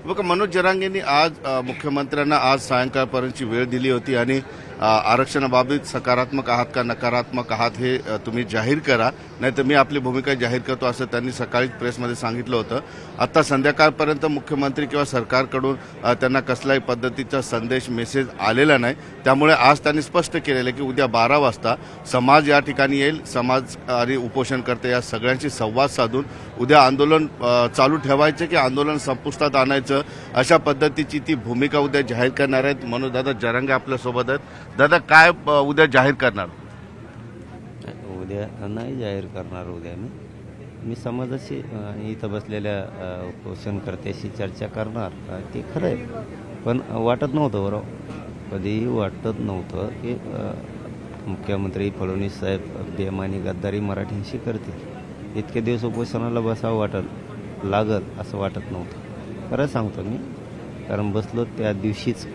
बघा, मनोज जरांगेंनी आज मुख्यमंत्र्यांना आज सायंकाळपर्यंतची वेळ दिली होती आणि आरक्षणाबाबत सकारात्मक आहात का नकारात्मक आहात हे तुम्ही जाहीर करा, नाहीतर मी आपली भूमिका जाहीर करतो असं त्यांनी सकाळी प्रेसमध्ये सांगितलं होतं. आता संध्याकाळपर्यंत मुख्यमंत्री किंवा सरकारकडून त्यांना कसल्याही पद्धतीचा संदेश मेसेज आलेला नाही. त्यामुळे आज त्यांनी स्पष्ट केलेलं की उद्या 12 वाजता समाज या ठिकाणी येईल. समाज आणि उपोषणकर्ते या सगळ्यांशी संवाद साधून उद्या आंदोलन चालू ठेवायचं की आंदोलन संपुष्टात आणायचं अशा पद्धतीची ती भूमिका उद्या जाहीर करणार आहेत. मनोज दादा जरांगे आपल्यासोबत आहेत. दादा, काय उद्या जाहीर करणार? उद्या नाही जाहीर करणार. उद्या मी समाजाशी आणि इथं बसलेल्या उपोषणकर्त्याशी चर्चा करणार. ते खरं आहे, पण वाटत नव्हतं बरोबर, कधीही वाटत नव्हतं की मुख्यमंत्री फडणवीस साहेब बेमानी गद्दारी मराठ्यांशी करतील. इतके दिवस उपोषणाला बसावं लागत असं वाटत नव्हतं. खरं सांगतो मी, कारण बसलो त्या दिवशीच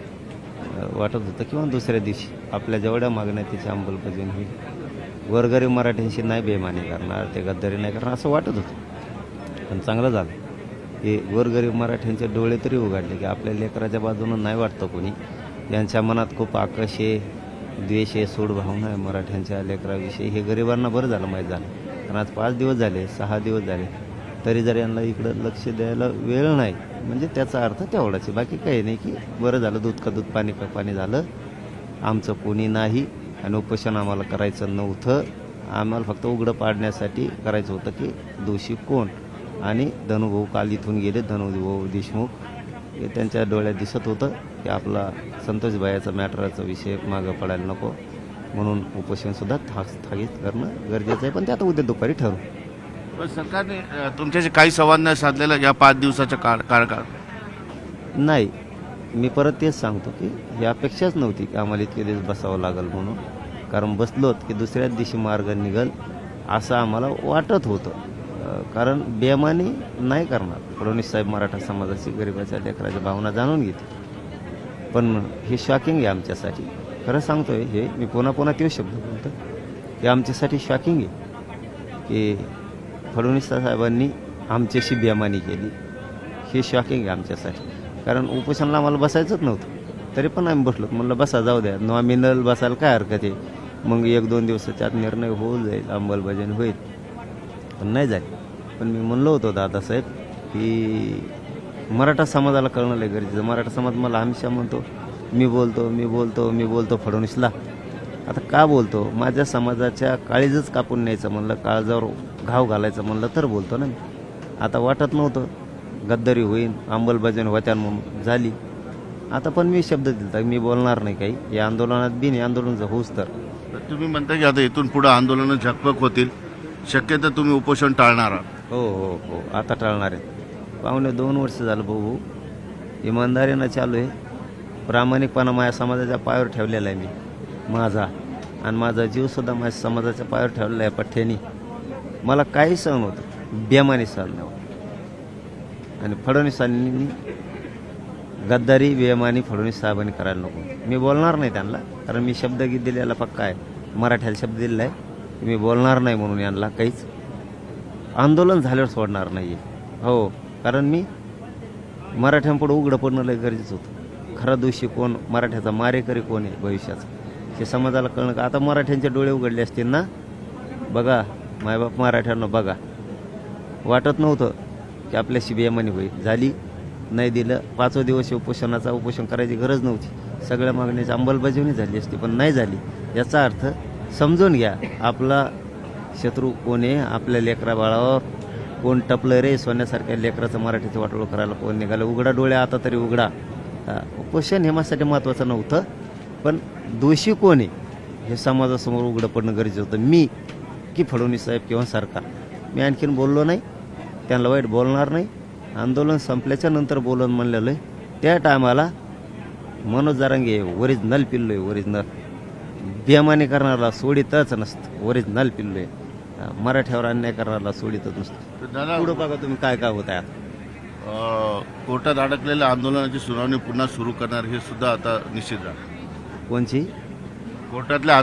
वाटत होतं किंवा दुसऱ्या दिवशी आपल्या जेवढ्या मागण्या त्याची अंमलबजावणी होईल. गोरगरीब मराठ्यांशी नाही बेमानी करणार, ते गद्दारी नाही करणार असं वाटत होतं. पण चांगलं झालं की गोरगरीब मराठ्यांचे डोळे तरी उघडले की आपल्या लेकराच्या बाजूनं नाही वाटतं कोणी. यांच्या मनात खूप आकर्ष आहे, द्वेष आहे, सूडभावना आहे मराठ्यांच्या लेकराविषयी. हे गरिबांना बरं झालं माहीत झालं. कारण आज 5 दिवस झाले, 6 दिवस झाले तरी जर यांना इकडं लक्ष द्यायला वेळ नाही, म्हणजे त्याचा अर्थ तेवढाच. बाकी काही नाही की बरं झालं, दूध का दूध पाणी का पाणी झालं, आमचं कोणी नाही आणि उपोषण आम्हाला करायचं नव्हतं. आम्हाला फक्त उघडं पाडण्यासाठी करायचं होतं की दोषी कोण. आणि धनुभाऊ काल इथून गेले, धनुभाऊ देशमुख, हे त्यांच्या डोळ्यात दिसत होतं की आपला संतोष भाईचा मॅटरचा विषय मागं पडायला नको, म्हणून उपोषणसुद्धा स्थगित करणं गरजेचं आहे. पण ते आता उद्या दुपारी ठरवू. पण सरकारने तुमच्याशी काही संवाद नाही साधलेला या 5 दिवसाच्या काळात? नाही, मी परत तेच सांगतो की ही अपेक्षाच नव्हती की आम्हाला इतके दिवस बसावं लागेल म्हणून. कारण बसलोत की दुसऱ्याच दिवशी मार्ग निघल असं आम्हाला वाटत होतं. कारण बेमानी नाही करणार फडणवीस साहेब. मराठा समाजाची, गरिबाच्या लेकराच्या भावना जाणून घेते. पण हे शॉकिंग आहे आमच्यासाठी. खरं सांगतोय, हे मी पुन्हा तेच शब्द बोलतो की आमच्यासाठी शॉकिंग आहे की फडणवीस साहेबांनी आमच्याशी बेमानी केली. हे शॉकिंग आहे आमच्यासाठी. कारण उपोषणाला आम्हाला बसायचंच नव्हतं, तरी पण आम्ही बसलो. म्हणलं बसा, जाऊ द्या, नॉमिनल बसायला काय हरकत आहे, मग 1-2 दिवसाच्या आत निर्णय होऊन जाईल, अंमलबजावणी होईल. पण नाही झाली. पण मी म्हणलो होतो दादासाहेब की मराठा समाजाला कळणं लय गरजेचं. मराठा समाज मला हमेशा म्हणतो मी बोलतो फडणवीसला. आता का बोलतो? माझ्या समाजाच्या काळीजच कापून न्यायचं म्हणलं, काळजावर घाव घालायचं म्हणलं तर बोलतो ना मी. आता वाटत नव्हतं गद्दारी होईल, अंमलबजावणी होत्या म्हणून झाली. आता पण मी शब्द दिला मी बोलणार नाही काही या आंदोलनात बिन आंदोलन होऊच. तर तुम्ही म्हणता की आता इथून पुढे आंदोलनं झकपक होतील, शक्यतो तुम्ही उपोषण टाळणार आहात? हो, आता टाळणार आहे. पावणे 2 वर्ष झालं भाऊ, इमानदारीनं चालू आहे. प्रामाणिकपणा माझ्या समाजाच्या पायावर ठेवलेला आहे मी माझा, आणि माझा जीवसुद्धा माझ्या समाजाच्या पायावर ठेवलेला आहे पठ्ठ्यानी. मला काही सहन होतं, बेमानी सहन नाही होत. आणि फडणवीसांनी गद्दारी बेमानी फडणवीस साहेबांनी करायला नको. मी बोलणार नाही त्यांना, कारण मी शब्द दिलेला पक्का आहे, मराठ्याला शब्द दिलेला आहे मी बोलणार नाही म्हणून. यांना काहीच आंदोलन झाल्यावर सोडणार नाही हो, कारण मी मराठ्यांपुढं उघडं पडणं लय गरजेचं होतं. खरा दोषी कोण, मराठ्याचा मारेकरी कोण आहे भविष्याचा, हे समाजाला कळणं का. आता मराठ्यांचे डोळे उघडले असतील ना, बघा मायबाप मराठ्यांना बघा. वाटत नव्हतं की आपल्याशी बेमानी होईल, झाली. नाही दिलं 5 दिवस उपोषण करायची गरज नव्हती. सगळ्या मागण्याची अंमलबजावणी झाली असती, पण नाही झाली. याचा अर्थ समजून घ्या, आपला शत्रू कोण आहे. आपल्या लेकरा बाळावर कोण टपलं रे, सोन्यासारख्या लेकराचं मराठीचं वाटोळं करायला कोण निघालं. उघडा डोळे आता तरी उघडा. उपोषण हे माझ्यासाठी महत्त्वाचं नव्हतं, पण दोषी कोण आहे हे समाजासमोर उघडं पडणं गरजेचं होतं. मी की फडणवीस साहेब किंवा सरकार. मी आणखीन बोललो नाही, त्यांना वाईट बोलणार नाही. आंदोलन संपल्याच्या नंतर बोलून म्हणलेलं आहे. त्या टायमाला मनोज जरांगे ओरिजिनल पिल्लो आहे, ओरिजिनल. बेमानी करणारा सोडितच नसतं, ओरिजिनल पिल्लो आहे. मराठ्यावर अन्याय करणारा सोडितच नसतं. पुढं बघा तुम्ही काय होत आहे. कोर्टात अडकलेल्या आंदोलनाची सुनावणी पुन्हा सुरू करणार हे सुद्धा आता निश्चित झालं. कोणची? कोर्टातल्या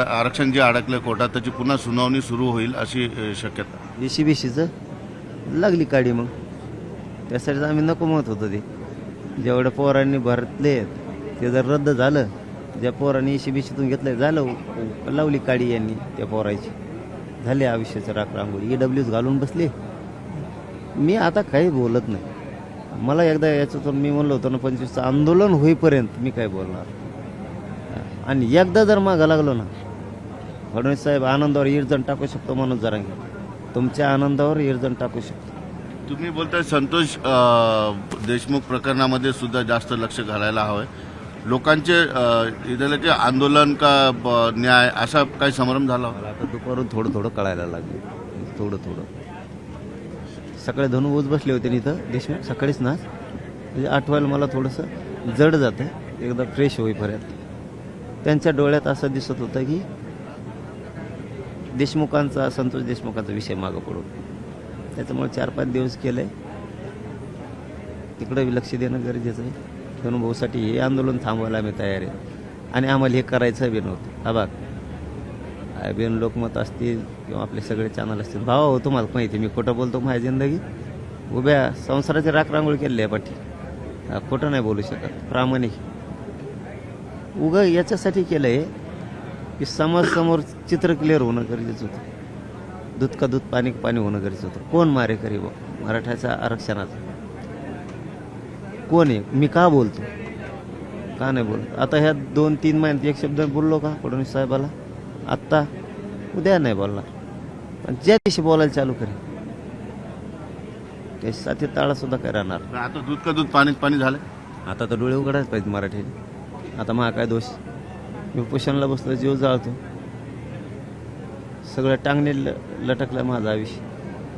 आरक्षण जे अडकलं कोर्टात त्याची पुन्हा सुनावणी सुरू होईल अशी शक्यता. BC लागली काडी. मग त्यासाठी आम्ही नको म्हणत होतो ते. जेवढ्या पोरांनी भरले ते जर रद्द झालं, ज्या पोरांनी ECBCतून घेतलं झालं, लावली काडी यांनी त्या पोरायची, झाले आयुष्याचं राख रांगोळी, EWS घालून बसले. मी आता काही बोलत नाही. मला एकदा याच्यातून मी म्हणलो होतो ना 25चं आंदोलन होईपर्यंत मी काय बोलणार. आणि एकदा जर मागं लागलो ना, फडणवीस साहेब आनंदावर इरजण टाकू शकतो, मनोज जरांगे तुमच्या आनंदावर इरजण टाकू शकतो. तुम्ही बोलताय संतोष देशमुख प्रकरणामध्ये सुद्धा जास्त लक्ष घालायला हवंय. लोकांचे इथलं की आंदोलन का न्याय असा काही समारंभ झाला. मला आता दुपारून थोडं थोडं कळायला लागले, थोडं थोडं. सकाळी धनु बोस बसले होते इथं देशमुख सकाळीच ना, म्हणजे आठवायला मला थोडंसं जड जातं एकदा फ्रेश होईपर्यंत. त्यांच्या डोळ्यात असं दिसत होतं की देशमुखांचा, संतोष देशमुखांचा विषय मागं पडून. त्याच्यामुळे 4-5 दिवस केले. तिकडं लक्ष देणं गरजेचं आहे. धनुभाऊसाठी हे आंदोलन थांबवायला आम्ही तयार आहे आणि आम्हाला हे करायचं बी नव्हतं. हा बघ, IBN लोकमत असतील किंवा आपले सगळे चॅनल असतील, भावा हो तुम्हाला माहिती मी खोटं बोलतो. माझ्या जिंदगी उभ्या संसाराची राखरांगोळी केलेली आहे पाठी, खोटं नाही बोलू शकत. प्रामाणिक उगं याच्यासाठी केलं आहे की समाजसमोर चित्र क्लिअर होणं गरजेचं होतं. दूध का दूध पाणी का पाणी होणं गरजेचं होतं. कोण मारेकरी बा मराठ्याच्या आरक्षणाचं? कोण आहे? मी का बोलतो, का नाही बोलत? आता ह्या 2-3 महिन्यात एक शब्द बोललो का फडणवीस साहेबाला? आत्ता उद्या नाही बोलणार, पण ज्या दिवशी बोलायला चालू करेल त्याच्यासाठी ताळासुद्धा काय राहणार. आता दूध का दूध पाणी पाणी झालं. आता तर डोळे उघडायच पाहिजे मराठीने. आता महा काय दोष? मी उपोषणाला बसलो, जीव जाळतो, सगळं टांगणे लटकलं माझं आयुष्य.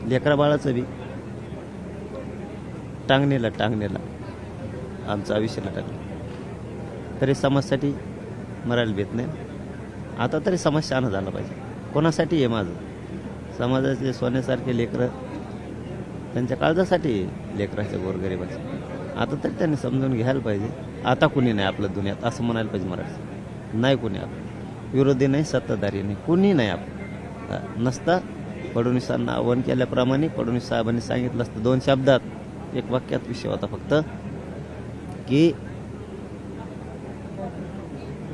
लेकरा बाळाचं बी टांगणेला आमचं आयुष्य लटकलं. तरी समाजासाठी मरायला भेट नाही. आता तरी समाज शहाणा झाला पाहिजे. कोणासाठी आहे माझं? समाजाचे सोन्यासारखे लेकरं, त्यांच्या काळजासाठी आहे लेकराच्या गोरगरिबाचं. आता तरी त्यांनी समजून घ्यायला पाहिजे. आता कुणी नाही आपलं दुनियात असं म्हणायला पाहिजे. मराठी नाही कुणी आपलं, विरोधी नाही, सत्ताधारी नाही, कुणी नाही आपलं. नसता फडणवीसांना आव्हान केल्याप्रमाणे फडणवीस साहेबांनी सांगितलं असतं 2 शब्दात, 1 वाक्यात विषय होता फक्त की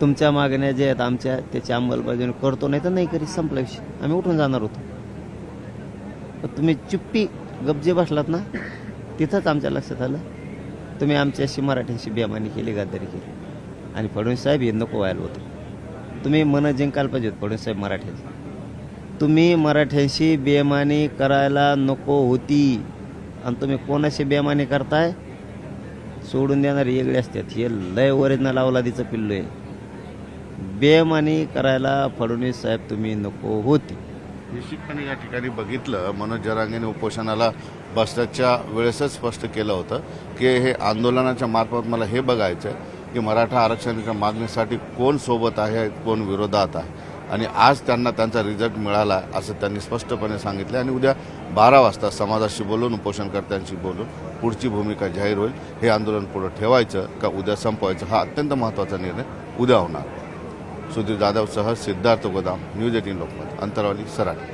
तुमच्या मागण्या जे आहेत आमच्या त्याची अंमलबजावणी करतो, नाही तर नाही करी, संपला विषय. आम्ही उठून जाणार होतो. पण तुम्ही चुप्पी गपजे बसलात ना, तिथंच आमच्या लक्षात आलं तुम्ही आमच्याशी मराठ्यांशी बेमानी केली, गद्दारी केली. आणि फडणवीस साहेब हे नको व्हायला होतं. तुम्ही मन जिंकायला पाहिजे फडणवीस साहेब मराठ्यांची. तुम्ही मराठ्यांशी बेमानी करायला नको होती. आणि तुम्ही कोणाशी बेमानी करताय? सोडून देणारे वेगळे असतात. हे लय ओरिजिनल अवलादीचं पिल्लू आहे. बेमानी करायला फडणवीस साहेब तुम्ही नको होती. निश्चितपणे या ठिकाणी बघितलं, मनोज जरांगेने उपोषणाला बसण्याच्या वेळेसच स्पष्ट केलं होतं की हे आंदोलनाच्या मार्फत मला हे बघायचं आहे की मराठा आरक्षणाच्या मागणीसाठी कोण सोबत आहे, कोण विरोधात आहे. आणि आज त्यांना त्यांचा रिझल्ट मिळाला असं त्यांनी स्पष्टपणे सांगितलं. आणि उद्या 12 वाजता समाजाशी बोलून, उपोषणकर्त्यांशी बोलून पुढची भूमिका जाहीर होईल. हे आंदोलन पुढे ठेवायचं का उद्या संपवायचं, हा अत्यंत महत्त्वाचा निर्णय उद्या होणार. सुधीर जाधवसह सिद्धार्थ गोदाम, न्यूज 18 लोकमत, अंतरावली, सराटी.